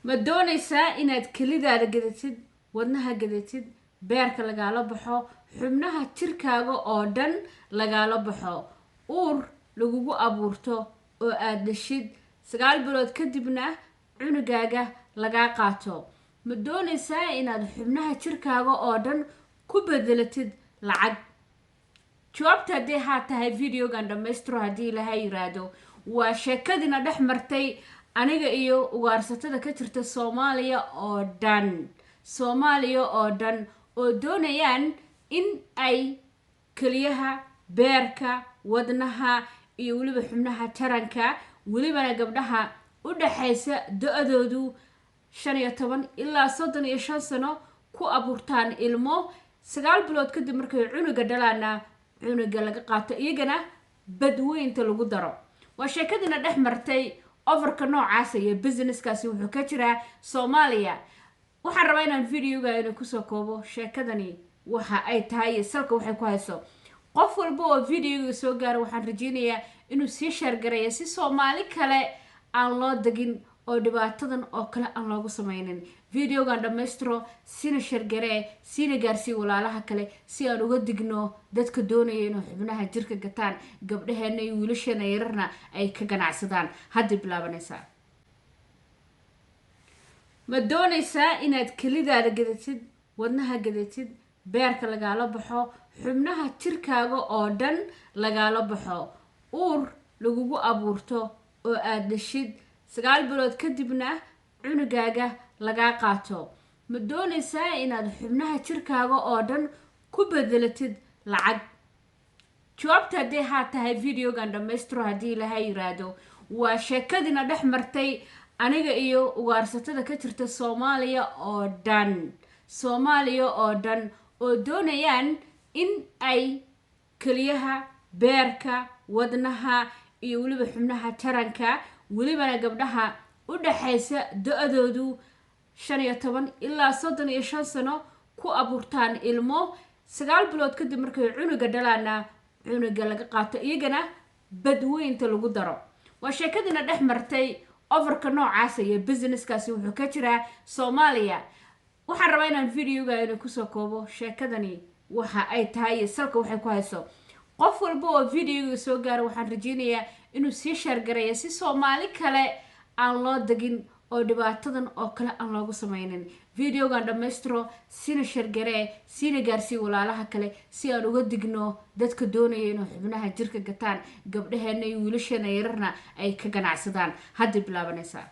ma doonaysaa inaad kelidaada gadatid, wadnaha gadatid, beerka lagaala baxo, xubnaha jirkaaga oo dhan lagaala baxo, uur lagugu abuurto oo aad dhashid 9 bilood kadibna cunugaaga lagaa qaato? ma doonaysaa inaad xubnaha jirkaaga oo dhan ku bedelatid lacag? jawaabta haddii haa tahay videogan dhammaystiro haddii ilaahay yiraahdo. waa sheekadiina dhex martay aniga iyo ugaarsatada ka jirta Soomaaliya oo dhan oo doonayaan in ay kaliyaha, beerka, wadnaha iyo weliba xubnaha taranka, welibana gabdhaha u dhaxaysa da-doodu 15 ilaa 35 sano ku abuurtaan ilmo 9 bilood kadib markay cunuga dhalaana cunuga laga qaato, iyagana badweynta lagu daro. waa sheekadiina dhex martay overka noocaas iyo businesskaasi wuxuu ka jiraa Soomaaliya. waxaan rabaa inaan videoga inaan kusoo koobo sheekadani waxa ay tahay salka waxay ku hayso. qof walba oo videoga soo gaaro waxaan rajeynayaa inuu sii share gareeyo si Soomaali kale aan loo dagin oo dhibaatadan oo kale aan loogu samaynin. videogan dhammaystiro, sina share garee, sina gaarsii walaalaha kale si aan uga digno dadka doonaya inay xubnaha jirka gataan, gabdhaheena iyo wiilasheena yararna ay ka ganacsadaan. hadda bilaabanaysaa. ma doonaysaa inaad kelidaada gadatid, wadnaha gadatid, beerka lagaala baxo, xubnaha jirkaaga oo dhan lagaala baxo, uur lagugu abuurto oo aad dhashid 9 bilood kadibna cunugaaga lagaa qaato? ma doonaysaa inaad xubnaha jirkaaga oo dhan ku bedelatid lacag? jawaabta haddii haa tahay videogan dhammaystiro haddii ilaahay yiraahdo. waa sheekadiina dhex martay aniga iyo ugaarsatada ka jirta Soomaaliya oo dhan oo doonayaan in ay kaliyaha, beerka, wadnaha iyo weliba xubnaha taranka, welibana gabdhaha u dhaxaysa da-doodu 15 ilaa 35 sano ku abuurtaan ilmo 9 bilood kadib markay cunuga dhalaana cunuga laga qaato, iyagana badweynta lagu daro. waa sheekadiina dhex martay overka noocaas iyo businesskaasi wuxuu ka jiraa Soomaaliya. waxaan rabaa inaan videoga inaan kusoo koobo sheekadani waxa ay tahay salka waxay ku hayso. qof walba oo videoga soo gaaro waxaan rajeynayaa inuu sii share gareeyo si Soomaali kale aan loo dagin oo dhibaatadan oo kale aan loogu samaynin. videogan dhammaystiro, sina share garee, sina gaarsii walaalaha kale si aan uga digno dadka doonaya inay xubnaha jirka gataan, gabdhaheena iyo wiilasheena yararna ay ka ganacsadaan. hadda bilaabanaysaa.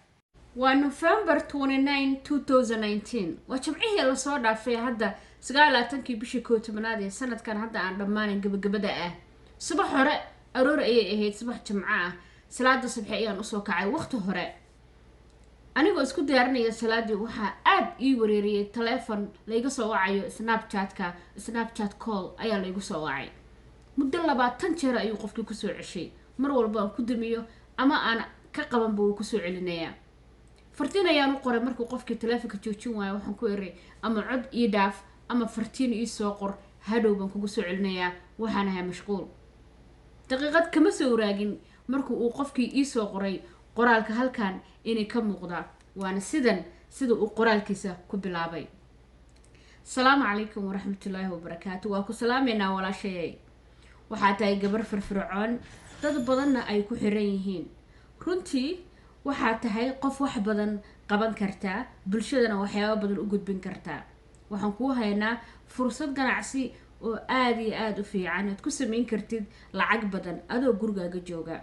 waa November 29 2019. waa jimcihii la soo dhaafay hadda 29kii bishii 11 ee sanadkan hadda aan dhammaanin gabagabada ah. subax hore aroor ayay ahayd, subax jimco ah. salaada subax ayaan usoo kacay waqti hore. anigoo isku diyaarinaya salaadii waxaa aad ii wareeriyay telephone layga soo wacayo Snapchat call ayaa laygu soo wacay. muddo 20 jeer ayuu qofkii kusoo ceshay. mar walba aan ku damiyo ama aan ka qaban buu kusoo celinayaa. fartiin ayaan u qoray markuu qofkii telefoonka joojin waayo. waxaan ku eray ama cod ii dhaaf ama fartiin ii soo qor, hadhow baan kugu soo celinayaa, waxaan ahay mashquul. daqiiqad kama soo waraagin markuu uu qofkii ii soo qoray qoraalka halkan inay ka muuqda. waana sida uu qoraalkiisa ku bilaabay. السلام عليكم ورحمة الله وبركاته. واكو سلامينا ولا شيء. waxaa tahay gabar firfircoon, dad badanna ay ku xiran yihiin. runtii waxaa tahay qof wax badan qaban kartaa, bulshadana waxyaabo badan u gudbin kartaa. waxaan kuu haynaa fursad ganacsi oo aad iyo aad u fiican aad ku samayn kartid lacag badan adoo gurigaaga jooga.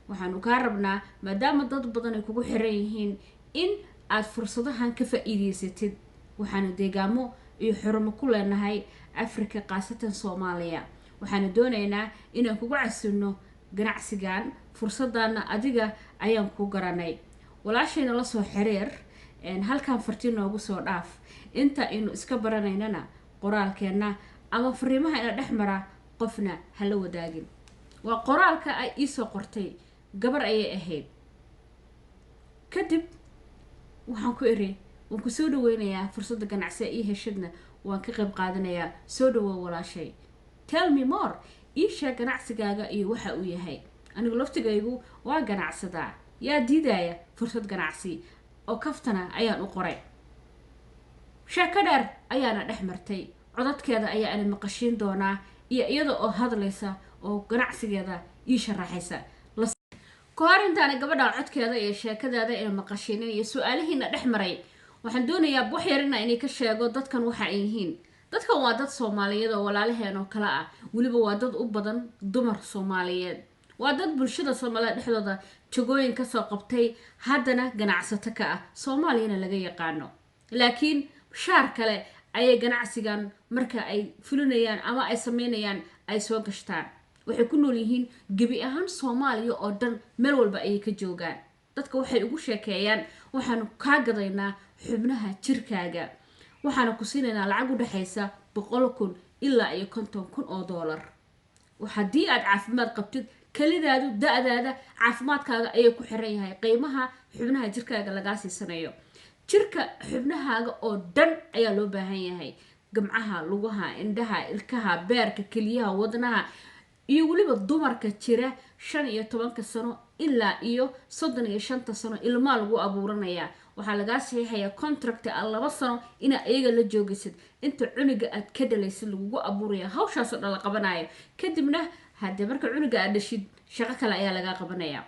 waxaanu kaa rabnaa maadaama dad badan ay kugu xiran yihiin in aad fursadahan ka faa'iideysatid. waxaanu deegaamo iyo xurumo ku leenahay Afrika, qaasatan Soomaaliya. waxaanu doonaynaa inaan kugu casino ganacsigan. fursadana adiga ayaan ku garanay. walaashayna la soo xiriir halkan fartiin noogu soo dhaaf. inta aynu iska baranaynana qoraalkeena ama fariimaha ina dhexmara qofna hala wadaagin. waa qoraalka ay ii soo qortay gabar ayay ahayd. kadib waxaan ku iri waan ku soo dhaweynayaa fursada ganacsi ii heshadna waan ka qayb qaadanayaa. soo dhawow walaashay. tell me more. ii sheeg ganacsigaaga iyo waxa uu yahay. anigu laftigaygu waa ganacsadaa. yaa diidaya fursad ganacsi. oo kaftana ayaan u qoray sheeko dheer ayaana dhex martay codadkeeda ayaa ana maqashiin doonaa iyo iyada oo hadlaysa oo ganacsigeeda ii sharaxaysa kahor intaana gabadha codkeeda iyo sheekadeeda ina maqashiinin iyo su-aalihiina dhex maray waxaan doonayaa wax yarina inay ka sheego dadkan waxa ay yihiin dadkan waa dad soomaaliyeed oo walaalaheen oo kale ah weliba waa dad u badan dumar soomaaliyeed waa dad bulshada Soomaaliyeed dhexdooda jagooyin ka soo qabtay haddana ganacsato ka ah Soomaaliyana laga yaqaano laakiin shaar kale ayay ganacsigan marka ay fulinayaan ama ay sameynayaan ay soo gashtaan waxay ku nool yihiin gabi ahaan Soomaaliya oo dhan meel walba ay ka joogaan dadka waxay ugu sheekeeyaan waxaan ka gadaynaa xubnaha jirkaaga waxaan ku siinaynaa lacag u dhaxaysa 100,000 ilaa iyo 50,000 oo dollar hadii aad caafimaad qabtid kalidaadu da'daada caafimaadkaaga ayay ku xiran yahay qiimaha xubnaha jirkaaga laga siisanayo jirka xubnahaaga oo dhan ayaa loo baahan yahay gamcaha lugaha indhaha ilkaha beerka kaliyaha wadnaha iyo waliba dumarka jira 15 sano ilaa iyo 35 sano ilma lagu abuuranaya waxa laga saxiixaya contract 2 sano ina ayaga la joogaysid inta cuniga aad ka dhalaysid lagu abuuraya hawshaas oo la qabanayo kadibna hadda marka cuniga aad dhashid shaqo kale ayaa laga qabanaya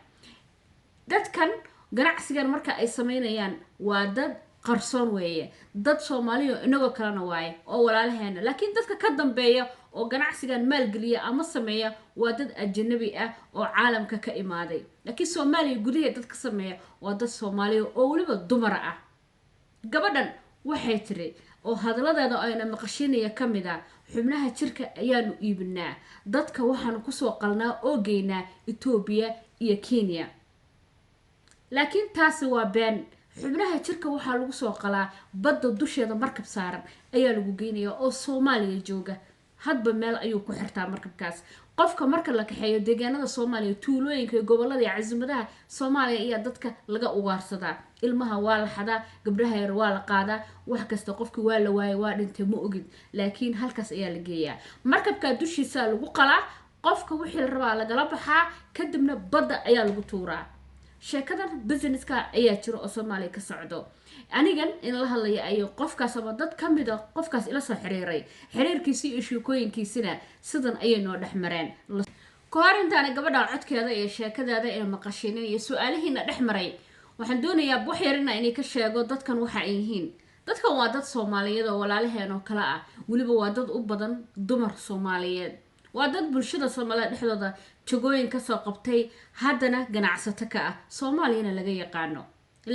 dadkan ganacsigan marka ay sameynayaan waa dad qarsoon weeye dad Soomaaliyo inagoo kalena waaye oo walaalaheena laakiin dadka ka dambeeya oo ganacsigan maalgeliya ama sameeya waa dad ajnabi ah oo caalamka ka imaaday laakiin Soomaaliya gudaheeda dadka sameeya waa dad Soomaaliyo oo waliba dumar ah gabadhan waxay tiri oo hadaladeeda ayna maqashiinaya kamid ah xubnaha jirka ayaanu iibinaa dadka waxaan ku soo qalnaa oo geynaa Ethiopia iyo Kenya laakiin taasi waa been xubnaha jirka waxa lagu soo qalaa badda dusheeda markab saaran ayaa lagu geynayaa oo Soomaaliya jooga hadba meel ayuu ku xirtaa markabkaas qofka marka la kaxeeyo deegaanada Soomaaliya tuulooyinka iyo gobolada iyo caasimadaha Soomaaliya iyo dadka laga ugaarsadaa ilmaha waa la xadaa gabdhaha yar waa la qaadaa wax kasta qofkii waa la waayay waa dhintay ma ogid laakiin halkaas ayaa la geeyaa markabka dushiisa lagu qalaa qofka wixii la rabaa laga baxaa kadibna badda ayaa lagu tuuraa sheekadan businesska ayaa jiro oo Soomaaliya ka socdo anigan in la hadlayo ay qofkaas ama dad kamid ah qofkaas ila soo xiriiray xiriirkiisa iyo sheekooyinkiisina sidan ayay noo dhaxmareen kahor intaana gabadha codkeeda iyo sheekadeeda ina maqashiinin iyo su-aalihiina dhex maray waxaan doonayaa wax yarina inay ka sheego dadkan waxa ay yihiin dadkan waa dad Soomaaliyeed oo walaalaheen oo kale ah weliba waa dad u badan dumar Soomaaliyeed waa dad bulshada Soomaaliyeed dhexdooda jagooyin ka soo qabtay haddana ganacsato ka ah Soomaaliyana laga yaqaano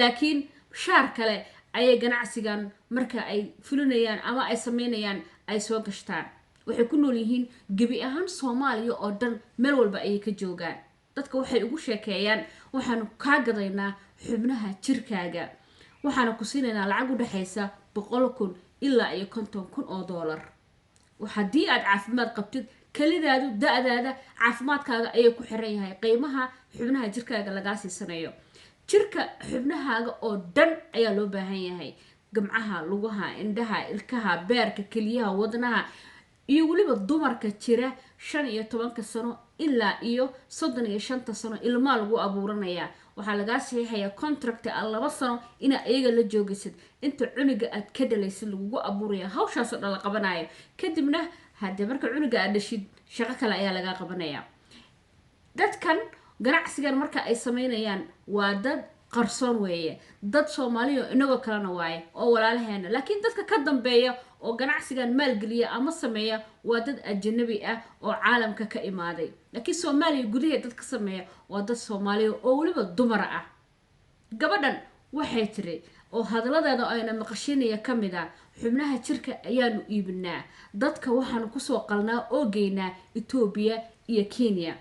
laakiin shaar kale ayay ganacsigan marka ay fulinayaan ama ay sameynayaan ay soo gashtaan waxay ku nool yihiin gabi ahaan Soomaaliya oo dhan meel walba ay ka joogaan dadka waxay ugu sheekeeyaan waxaan ka gadaynaa xubnaha jirkaaga waxaan ku siinaynaa lacag u dhaxaysa 100,000 ilaa iyo 50,000 oo dollar hadii aad caafimaad qabtid kalidaadu da'daada caafimaadkaaga ayay ku xiran yahay qiimaha xubnaha jirkaaga laga siisanayo jirka xubnahaaga oo dhan ayaa loo baahan yahay gamcaha lugaha indhaha ilkaha beerka kaliyaha wadnaha iyo waliba dumarka jira 15 sano ilaa iyo 35 sano ilma lagu abuuranaya waxa laga saxiixaya contract 2 sano ina ayaga la joogaysid inta cuniga aad ka dhalaysid lagu abuuraya hawshaas oo la qabanayo kadibna hadda marka cuniga aad dhashid shaqo kale ayaa laga qabanaya dadkan ganacsigan marka ay sameynayaan waa dad qarsoon weeye dad Soomaaliyo inagoo kalena waaye oo walaalaheena laakiin dadka ka dambeeya oo ganacsigan maalgeliya ama sameeya waa dad ajnabi ah oo caalamka ka imaaday laakiin Soomaaliya gudaheeda dadka sameeya waa dad Soomaaliyo oo waliba dumar ah gabadhan waxay tiri oo hadaladeeda ayna maqashiinaya kamid ah xubnaha jirka ayaanu iibinaa dadka waxaan ku soo qalnaa oo geynaa Ethiopia iyo Kenya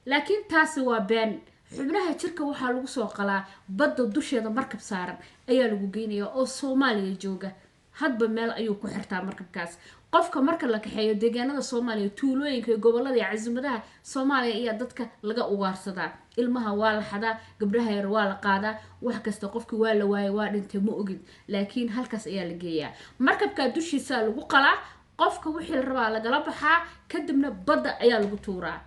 laakiin taasi waa been xubnaha jirka waxa lagu soo qalaa badda dusheeda markab saaran ayaa lagu geynayaa oo Soomaaliya jooga hadba meel ayuu ku xirtaa markabkaas qofka marka la kaxeeyo deegaanada Soomaaliya tuulooyinka iyo gobolada iyo caasimadaha Soomaaliya iyo dadka laga ugaarsadaa ilmaha waa la xadaa gabdhaha yar waa la qaadaa wax kasta qofkii waa la waayay waa dhintay ma ogid laakiin halkaas ayaa la geeyaa markabka dushiisa lagu qalaa qofka wixii la rabaa laga baxaa kadibna badda ayaa lagu tuuraa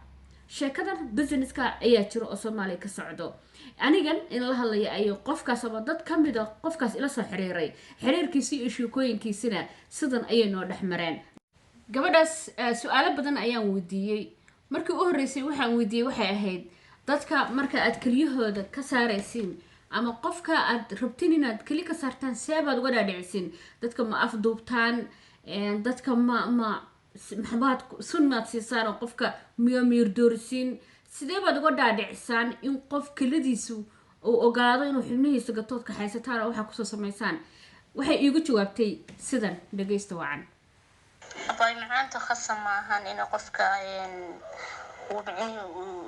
sheekadan businesska ayaa jiro oo Soomaaliya ka socdo anigan in la hadlayo ayo qofkaas ama dad kamid ah qofkaas ila soo xiriiray xiriirkiisa iyo sheekooyinkiisina sidan ayay noo dhaxmareen gabadhaas su'aalo badan ayaan weydiiyay markii u horeysay waxaan weydiiyay waxay ahayd dadka marka aad kaliyahooda ka saaraysiin ama qofka aad rabtiin inaad kali ka saartaan seebaad uga dhaadhicisiin dadka ma afduubtaan dadka ma maxaad sunnaad siisaan oo qofka miyir doorisiin sidee baad uga dhaadhicisaan in qof kalidiisu uu ogaado inuu xubnihiisa gatood ka haysataan oo waxa ku soo sameysaan waxay iigu jawaabtay sidan dhageysta wacan abay maanta khasam maahan in qofka وبعدين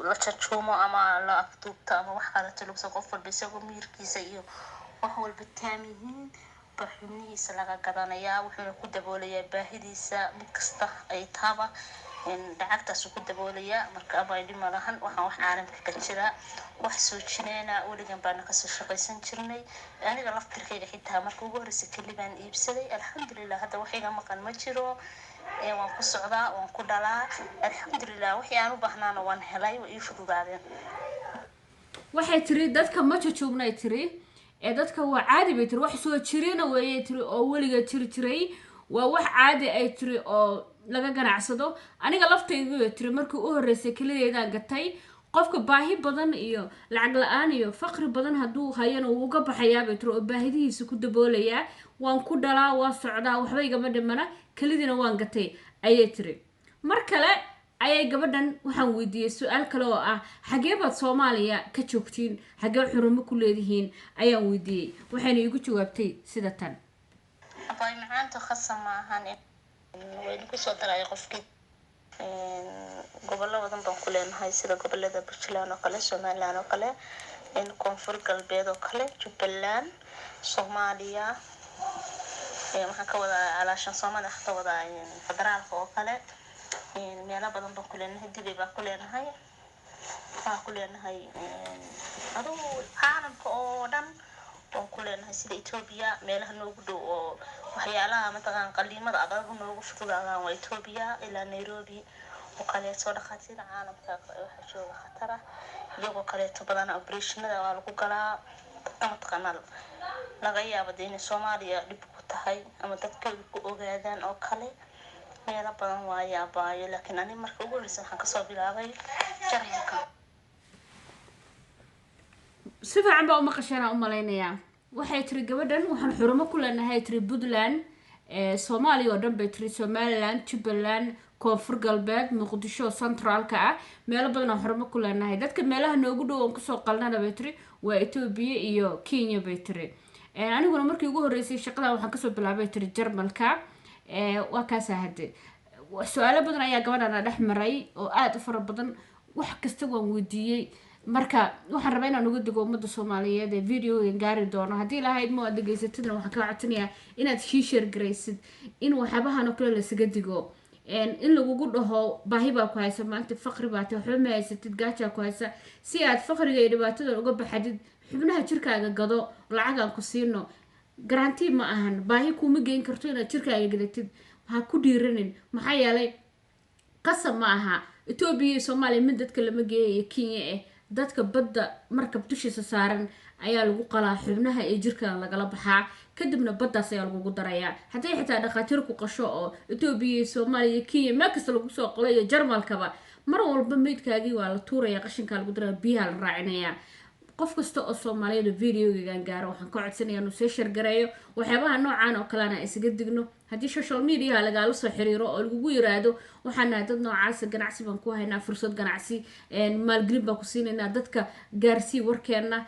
لا تشومه أما لا أكتوبته أما وحالة تلوث قفل بيسوي ميركيسة إيو وهو البتامين بحني سلاقة قدانيا وحنا كده بوليا باهديسة مكسته أي تابة إن دعكت سو كده بوليا مركبة يدي مالهن وح عالم كتيرة وحسو تشينينا ولي جنبنا كسر شقيسن تشرني يعني غلط تركي لحيتها مركوب ورسك اللي بان إبسدي الحمد لله هذا وحيد ما كان مجرو waan ku socdaa waan ku dhalaa alxamdulillah wixii aan u baahnaan waan helay way ii fududaadeen waxay tiri dadka ma joojoognay tiri dadka waa caadi bay tiri wax soo jirina weeyay tiri oo waliga jiray waa wax caadi ay tiri oo laga ganacsado aniga laftaydu tiri markii u horeysay kaliyeedaan gatay qofka baahi badan iyo lacag la'aan iyo faqri badan haduu hayana uu uga baxayaa bay tiri oo baahidiisa ku daboolaya waan ku dhalaa waa socdaa waxba igama dhimana kalidina waan gatay ayay tiri mar kale ayay gabadhan waxaan weydiiyay su'aal kale oo ah xagee baad Soomaaliya ka joogtiin xagee xurumo ku leedihiin ayaan weydiiyay waxayna igu jawaabtay sida tan abay maanta khasam maahan way ku soo daray qofkii gobollo badan baan ku leenahay sida gobollada Puntland oo kale Somaliland oo kale in koonfur galbeed oo kale Jubbaland Soomaaliya waxaan ka wada alaashan Soomaaliya ka wada federaalka oo kale meelo badan baan ku leenahay dibay baan ku leenahay waxaan ku leenahay adoo caalamka oo dhan waan ku leenahay sida Ethiopia meelaha noogu dhow oo waxyaalaha mataqaan qaliimada adag noogu fududaadaan waa Ethiopia ilaa Nairobi oo kale soo dhaqaatiina caalamka waxa jooga khatar ah iyagoo kale badan operationada waa lagu galaa mataqaan laga yaabo in Soomaaliya dib ku tahay ama dadka ku ogaadaan oo kale meelo badan waa yaabaayo laakiin ani markii ugu horeysay waxaan ka soo bilaabay Jarmalka si fiican baa uma qashana u maleynaya waxay tiri gabadhan waxaan xurumo ku leenahay tiri Puntland Soomaaliya oo dhan bay tiri Somaliland Jubbaland koonfur galbeed Muqdisho centralka ah meelo badan oo xurumo ku leenahay dadka meelaha noogu dhow oo ku soo qalnana bay tiri waa Ethiopia iyo Kenya bay tiri aniguna markii ugu horeysay shaqada waxaan ka soo bilaabay tiri Jarmalka waa kaas ahade su'aalo badan ayaa gabadhana dhex maray oo aad u fara badan wax kasta waan weydiiyay marka waxaan rabaa inaan uga digo ummadda Soomaaliyeed ee video-gan gaari doono hadii ilaahay ma dhageysatidna waxaan ka codsanayaa inaad share gareysid in waxabahan oo kale la isaga digo in lagugu dhaho baahi baa ku haysa maanta faqri baa tahay waxba ma haysatid gaaja ku haysa si aad faqriga iyo dhibaatada uga baxdid xubnaha jirkaaga gado lacag aan ku siino garanti ma ahan baahi kuma geyn karto inaad jirkaaga gadatid ha ku dhiiranin maxaa yeelay qasab ma aha Ethiopia iyo Soomaaliya mid dadka lama geeyo Kenya dadka badda markab dushiisa saaran ayaa lagu qalaa xubnaha ee jirka laga la baxaa kadibna baddaas ayaa lagu darayaa haddii xitaa dhaqaatiir ku qasho oo Ethiopia iyo Soomaaliya Kenya ma kasta lagu soo qolayo Jarmalkaba mar walba meedkaagii waa la tuuraya qashinka lagu daraa biyaha la raacinaya qof kasta oo Soomaaliyeed video-gan gaaro waxaan ka codsanayaa inuu soo share gareeyo waxyaabaha noocan oo kalena isaga digno haddii social media laga la soo xiriiro oo lagu yiraahdo waxaan dad noocaas ganacsi baan ku haynaa fursad ganacsi maalgelin baan ku siinayna dadka gaarsii warkeena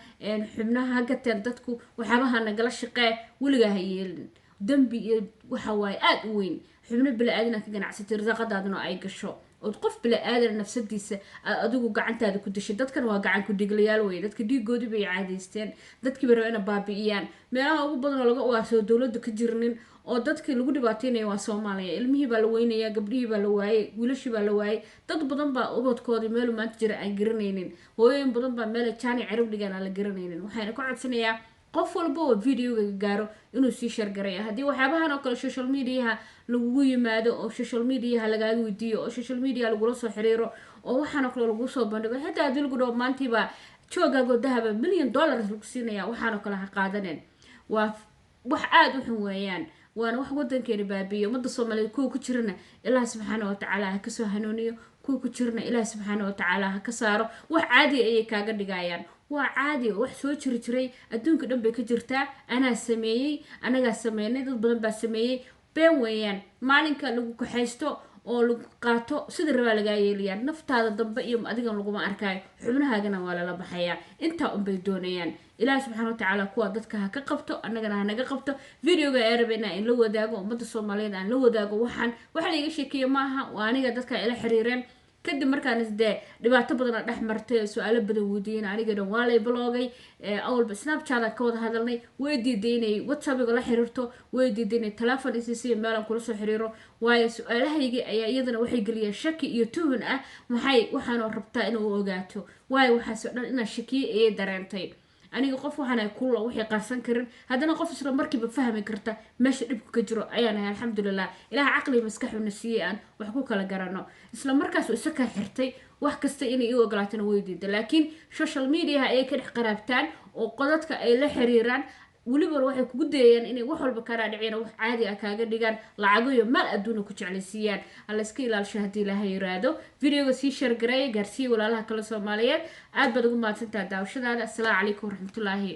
xubnaha gateen dadku waxyaabaha nagala shaqee waliga hayeelin dambi waxa way aad u weyn xubno bilaadan ka ganacsatay risaaqadaadna ay gasho oo qof bilaadan nafsadiisa adigu gacantaada ku dishay dadkan waa gacan ku dhiglayaal way dadka dhiigoodi bay caadaysteen dadkii barayna baabi'iyaan meelaha ugu badan oo laga waarsado dawladda ka jirnin oo dadka lagu dhibaateynayo waa Soomaaliya ilmihii baa la weynayaa gabdhihii baa la waayay wiilashii baa la waayay dad badan baa ubadkoodii meel maanta jira aan garanaynin hooyooyin badan baa meel jaani cirib dhigan aan la garanaynin waxaan ka codsanayaa qof walba oo videoga gaaro inuu sii shargaraya haddii waxyaabahan oo kale social mediaha lagugu yimaado oo social mediaha lagaaga weydiiyo oo social media lagula soo xiriiro oo waxaan oo kale lagu soo bandhigo xitaa haddii lagu dhaho maantiiba joogaago dahaba $1 million lagu siinaya waxaan oo kale ha qaadaneen waa wax aad u xun weeyaan waana wax wadankeena baabiyo ummadda Soomaaliyeed kuwa ku jirana Ilaahay subxaanahu wa ta'aala ha ka soo hanuuniyo kuwa ku jirana Ilaahay subxaanahu wa ta'aala ha ka saaro wax caadi ayay kaaga dhigayaan waa caadi wax soo jiri jiray adduunka dhan bay ka jirtaa anaa sameeyay anaga sameeynay dad badan baa sameeyay been weeyaan maalinka lagu kaxaysto oo lagu qaato sida rabaa laga yeeliyaa naftaada dambe iyo adigan laguma arkaayo xubnahaagana waa la baxayaa inta un bay doonayaan Ilaahay subxaanahu wa ta'aala kuwa dadka ha ka qabto annagana ha naga qabto videoga ee rabeyna in la wadaago ummadda Soomaaliyeed aan la wadaago waxaan waxa la iga sheekeeyo maaha waa aniga dadka ila xiriireen kadib markaan isdee dhibaato badan dhex martay su'aalo badan weydiin anigana waa lay bloogay awalba Snapchat ka wada hadalnay way diideynay WhatsApp la xiriirto way diideynay telefoon isii meel aan kula soo xiriiro waayo su'aalahayga ayaa iyadana waxay galiyeen shaki iyo tuhun ah maxay waxaan rabtaa inuu ogaato waayo waxa soo dhan ina shaki ay dareentay aniga qof waxaan ay kullo wixii qarsan karin hadana qof isla markiiba fahmi karta meesha dhibku ka jiro ayaan alxamdulillah ilaaha aqli maskaxuna siiyaan wax ku kala garano isla markaas uu isaka xirtay wax kasta inay u ogolaatana way diiday laakiin social media ay ka dhex qaraabtaan oo qodadka ay la xiriiraan waliba waxay kugu dayayaan inay wax walba ka raadiceen wax caadi ah kaaga dhigaan lacago iyo maal adduun ku jeclaysiiyaan alla iska ilaalisho hadii Ilaahay yiraahdo videoga sii share gareey gaarsiin walaalaha kala Soomaaliyeed aad baad ugu mahadsantahay daawashadaada assalaamu calaykum waraxmatullaahi